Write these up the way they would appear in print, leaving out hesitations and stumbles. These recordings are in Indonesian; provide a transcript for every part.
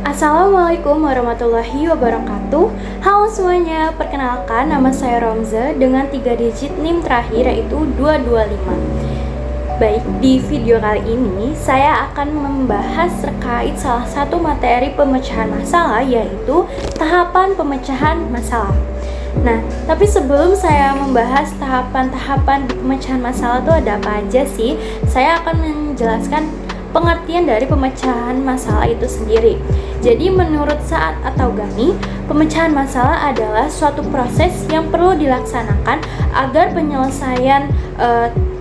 Assalamualaikum warahmatullahi wabarakatuh. Halo semuanya, perkenalkan nama saya Romza dengan 3 digit NIM terakhir yaitu 225. Baik, di video kali ini saya akan membahas terkait salah satu materi pemecahan masalah yaitu tahapan pemecahan masalah. Nah, tapi sebelum saya membahas tahapan-tahapan pemecahan masalah itu ada apa aja sih? Saya akan menjelaskan pengertian dari pemecahan masalah itu sendiri. Jadi menurut Saad atau Gani, pemecahan masalah adalah suatu proses yang perlu dilaksanakan agar penyelesaian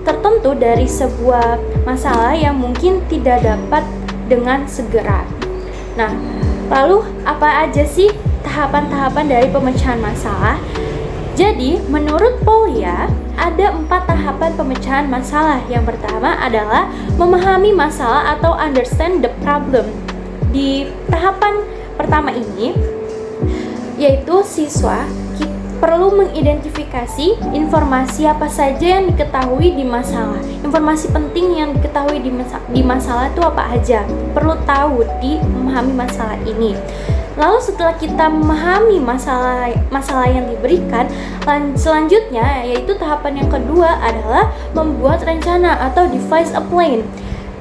tertentu dari sebuah masalah yang mungkin tidak dapat dengan segera. Nah, lalu apa aja sih tahapan-tahapan dari pemecahan masalah? Jadi, menurut Polya, ada 4 tahapan pemecahan masalah. Yang pertama adalah memahami masalah atau understand the problem. Di tahapan pertama ini, yaitu siswa perlu mengidentifikasi informasi apa saja yang diketahui di masalah. Informasi penting yang diketahui di masalah itu apa aja? Perlu tahu di memahami masalah ini. Lalu setelah kita memahami masalah yang diberikan, selanjutnya yaitu tahapan yang kedua adalah membuat rencana atau devise a plan.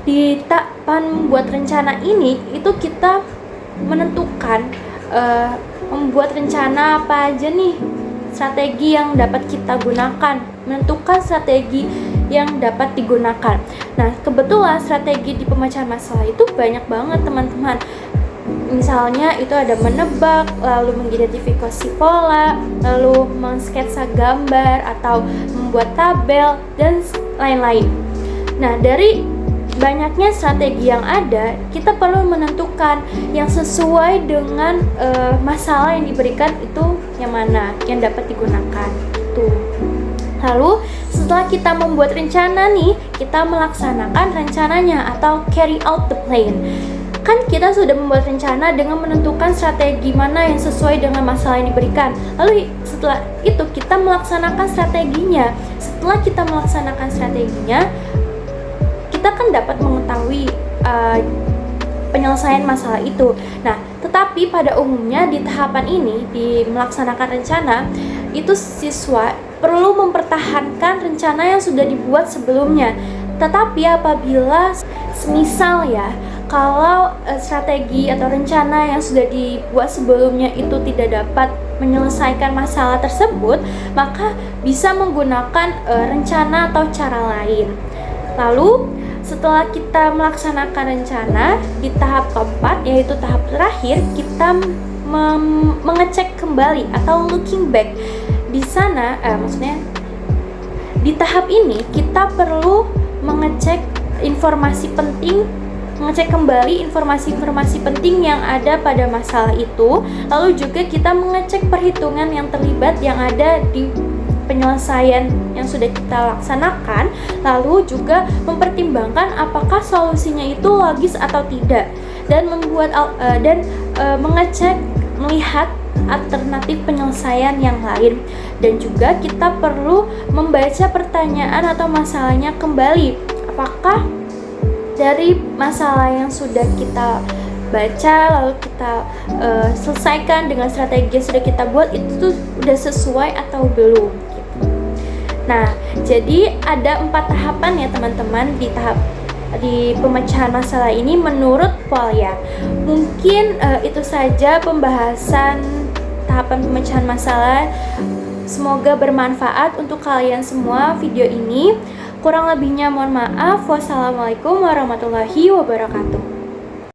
Di tahapan membuat rencana ini itu kita menentukan membuat rencana apa aja nih strategi yang dapat kita gunakan, menentukan strategi yang dapat digunakan. Nah, kebetulan strategi di pemecahan masalah itu banyak banget teman-teman. Misalnya itu ada menebak, lalu mengidentifikasi pola, lalu mensketsa gambar atau membuat tabel dan lain-lain. Nah, dari banyaknya strategi yang ada, kita perlu menentukan yang sesuai dengan masalah yang diberikan itu yang mana yang dapat digunakan. Lalu setelah kita membuat rencana nih, kita melaksanakan rencananya atau carry out the plan. Kan kita sudah membuat rencana dengan menentukan strategi mana yang sesuai dengan masalah yang diberikan. Lalu setelah itu kita melaksanakan strateginya. Setelah kita melaksanakan strateginya, kita kan dapat mengetahui penyelesaian masalah itu. Nah, tetapi pada umumnya di tahapan ini, di melaksanakan rencana, itu siswa perlu mempertahankan rencana yang sudah dibuat sebelumnya. Tetapi apabila semisal ya, kalau strategi atau rencana yang sudah dibuat sebelumnya itu tidak dapat menyelesaikan masalah tersebut, maka bisa menggunakan rencana atau cara lain. Lalu setelah kita melaksanakan rencana di tahap keempat, yaitu tahap terakhir, kita mengecek kembali atau looking back. Di sana, maksudnya di tahap ini kita perlu mengecek informasi penting, mengecek kembali informasi-informasi penting yang ada pada masalah itu. Lalu juga kita mengecek perhitungan yang terlibat yang ada di penyelesaian yang sudah kita laksanakan, lalu juga mempertimbangkan apakah solusinya itu logis atau tidak, dan mengecek, melihat alternatif penyelesaian yang lain. Dan juga kita perlu membaca pertanyaan atau masalahnya kembali. Apakah dari masalah yang sudah kita baca lalu kita selesaikan dengan strategi yang sudah kita buat itu tuh udah sesuai atau belum gitu. Nah, jadi ada 4 tahapan ya teman-teman di pemecahan masalah ini menurut Polya. Mungkin itu saja pembahasan tahapan pemecahan masalah. Semoga bermanfaat untuk kalian semua video ini. Kurang lebihnya mohon maaf. Wassalamualaikum warahmatullahi wabarakatuh.